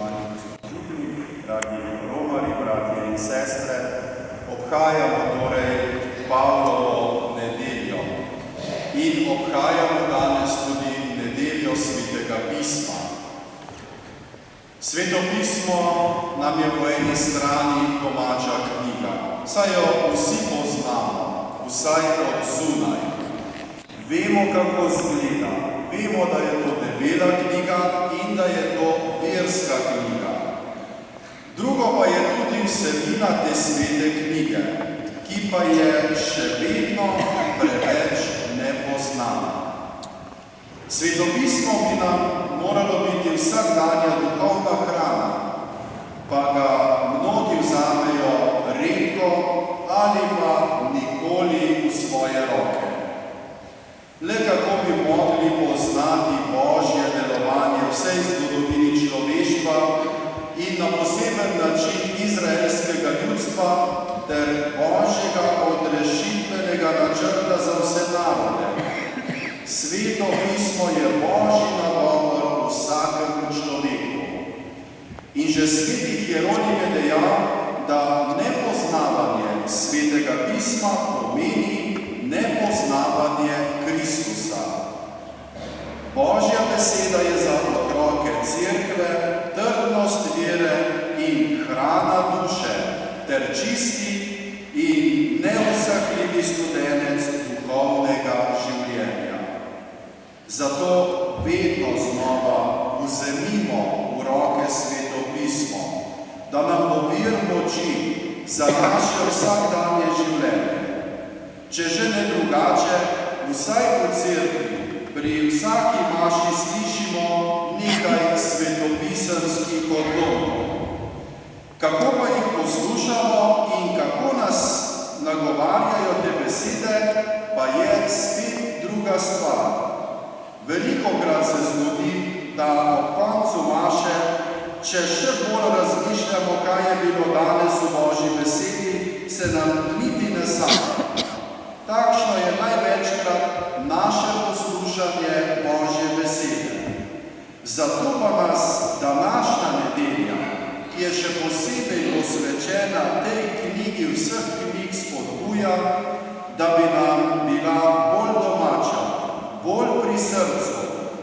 spoštovani prisluhniki, dragi romarji, bratje in sestre, obhajamo torej Pavlovo nedeljo in obhajamo danes tudi nedeljo Svetega pisma. Sveto pismo nam je po eni strani domača knjiga, saj jo vsi poznamo, vsaj od zunaj. Vemo, kako zgleda, vemo, da je to debela knjiga in da je to verska knjiga. Drugo pa je tudi vsebina te svete knjige, ki pa je še vedno preveč nepoznana. Sveto pismo bi nam moralo biti vsakdanja duhovna hrana, pa ga mnogi vzamejo redko ali pa nikoli v svoje roke. Le kako bi mogli poznati Božje delovanje v vsej zgodovini človeštva in na poseben način izraelskega ljudstva ter Božjega odrešitvenega načrta za vse narode. Sveto pismo je Božji nagovor vsakemu človeku. In že sveti Hieronim je dejal, da nepoznavanje svetega pisma pomeni nepoznavanje Kristusa. Božja beseda je za otroke cerkve trdnost vere in hrana duše ter čisti in neusahljivi studenec duhovnega življenja. Zato vedno znova vzemimo v roke Sveto pismo, da nam bo vir moči za naše vsakdanje življenje. Če že ne drugače, vsaj v cerkvi pri vsaki maši slišimo nekaj svetopisemskih odlomkov. Kako pa jih poslušamo in kako nas nagovarjajo te besede, pa je spet druga stvar. Velikokrat se zgodi, da ob koncu maše, če še bolj razmišljamo, kaj je bilo danes v Božji besedi, se nam niti ne sanja. Takšno je največkrat naše poslušanje Božje besede. Zato pa nas današnja nedelja, ki je še posebej posvečena tej knjigi vseh knjig, spodbuja, da bi nam bila bolj domača, bolj pri srcu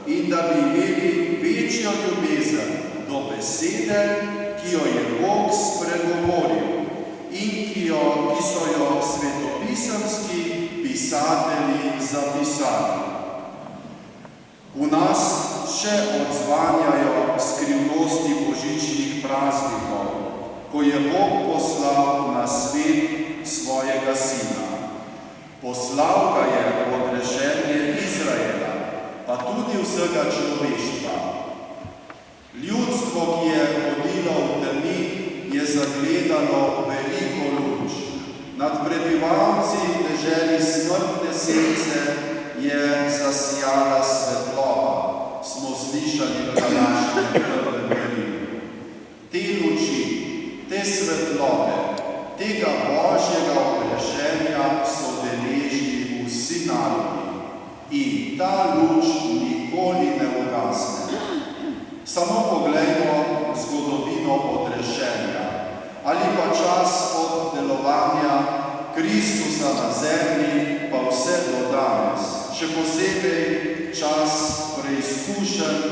in da bi imeli večjo ljubezen do besede, ki jo je Bog spregovoril in ki so jo svetopisemski pisatelji zapisali. V nas še odzvanjajo skrivnosti božičnih praznikov, ko je Bog poslal na svet svojega sina. Poslal ga je v odrešenje Izraela, pa tudi vsega človeštva. Ljudstvo, ki je hodilo v temi, je zagledalo veliko luč. Nad prebivalci deželi smrtne sence je zasijala svetloba, smo slišali v današnjem prvem delu. Te luči, te svetlobe, tega Božjega odrešenja so deležni vsi narodi in ta luč nikoli ne ugasne. Samo poglejmo zgodovino odrešenja ali pa čas od delovanja Kristusa na zemlji pa vse do danes, še posebej čas preizkušenj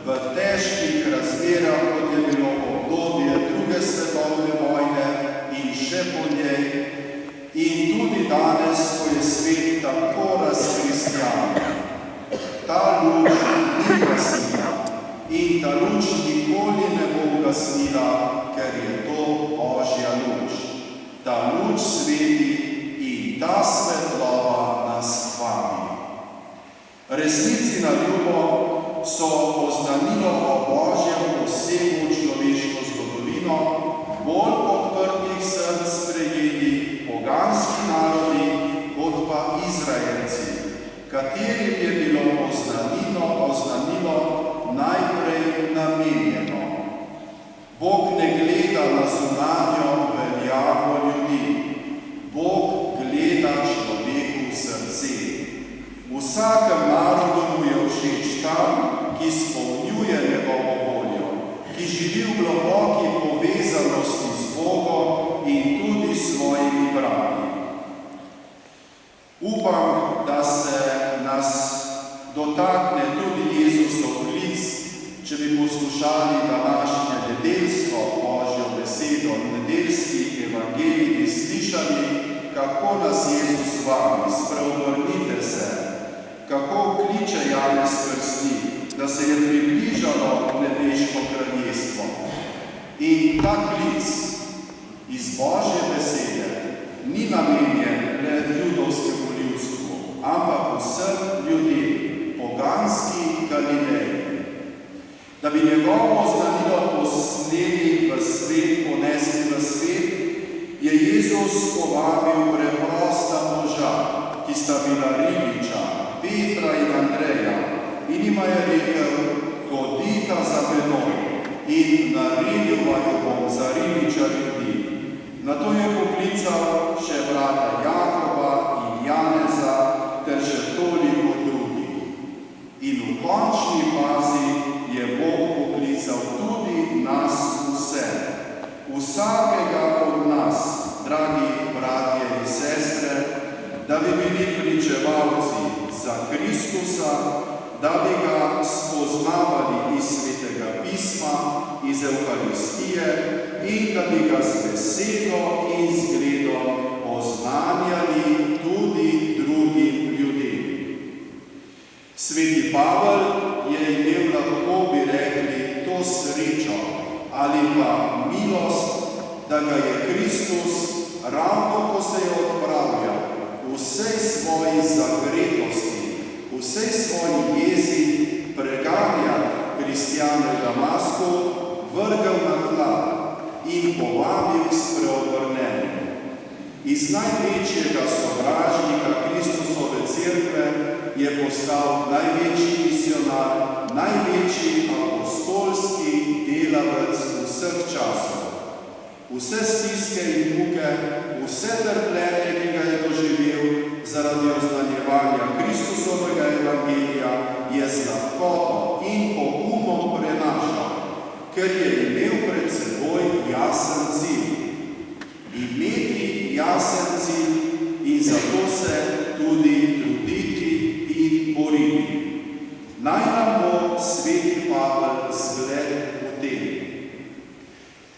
v težkih razmerah, kot je bilo obdobje druge svetovne vojne in še po njej, in tudi danes, ko je svet tako razkristjan. Ta luč ni ugasnila in ta luč nikoli ne bo ugasnila, ker je to Božja luč. Ta luč sveti in ta svetloba nas hvali. Resnici na ljubo so oznanilo o Božjem posegu v človeško zgodovino bolj odprtih src sprejeli poganski narodi kot pa Izraelci, katerim je bilo oznanilo najprej namenjeno. Bog ne gleda na zunanjo veljavo ljudi, Bog gleda človeku v srce. Vsakem narodu mu je všeč tam, ki izpolnjuje njegovo voljo, ki živi v globoki povezanosti z Bogom in tudi s svojimi brati. Upam, da se nas dotakne tudi Jezusov klic, če bi poslušali današnje nedeljsko Božjo besedo, nedeljski evangelij in slišali, kako nas Jezus vabi, spreobrnite se, kako kliče Janez Krstnik, da se je približalo nebeško kraljestvo. In ta klic iz Božje besede ni namenjen le judovskemu ljudstvu, ampak vsem ljudem, poganski Galileji. Da bi njegovo znanilo posneli v svet, ponesli v svet, je Jezus povabil preprosta moža, ki sta bila ribiča, Petra in Andreja, in jima je rekel, hodita za menoj in naredil vaju bom za ribiča ljudi. Nato je poklical še brata Jakoba in Janeza ter še toliko drugih. In v končni fazi je Bog poklical tudi nas vse. Vsakega od nas, dragi bratje in sestre, da bi bili pričevalci za Kristusa, da bi ga spoznavali iz Svetega pisma, iz Evharistije in da bi ga z besedo in zgledom oznanjali tudi drugim ljudem. Sveti Pavel je imel, lahko bi rekli, to srečo ali pa milost, da ga je Kristus, ravno ko se je odpravljal, vsej svoji zagretosti, vsej svoji jezi preganjal kristjane v Damasku, vrgel na tla in povabil k spreobrnenju. Iz največjega sovražnika Kristusove cerkve je postal največji misionar, največji apostolski delavec vseh časov. Vse stiske in muke, vse trpljenje, ki ga je doživel zaradi oznanjevanja Kristusovega evangelija, je z lahkoto in pogumom prenašal, ker je imel pred seboj jasen cilj. Imeti jasen cilj in zato se tudi truditi in boriti. Naj nam bo sveti Pavel zgled v tem.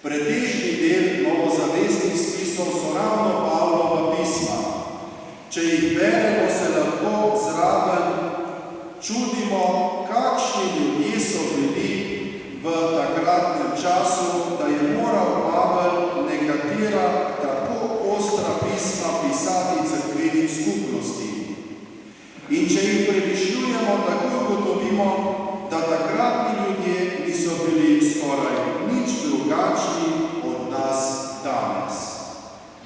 Pretežni del novozaveznih spisov so ravno Pavlova pisma. Če jih beremo, se lahko zraven čudimo, kakšni ljudje so bili v takratnem času, da je moral Pavel nekatera tako ostra pisma pisati cerkvenih skupnosti. In če jih premišljujemo, takoj ugotovimo, da takratni ljudje niso bili skoraj nič drugačni od nas danes.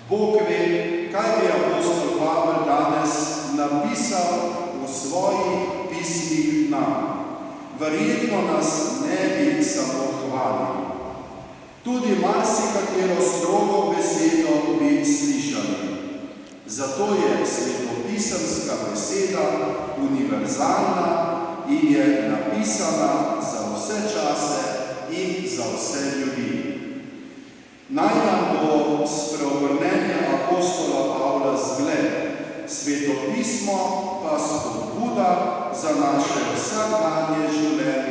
Bog ve, kaj bi apostol Pavel danes napisal v svojih pismih nam. Verjetno nas ne bi samo hvalil. Tudi marsikatero strogo besedo bi slišali. Zato je svetopisemska beseda univerzalna in je napisana za vse čase in za vse ljudi. Naj nam bo spreobrnenje apostola Pavla zgled, svetopismo pa spodbuda za naše vsakdanje življenje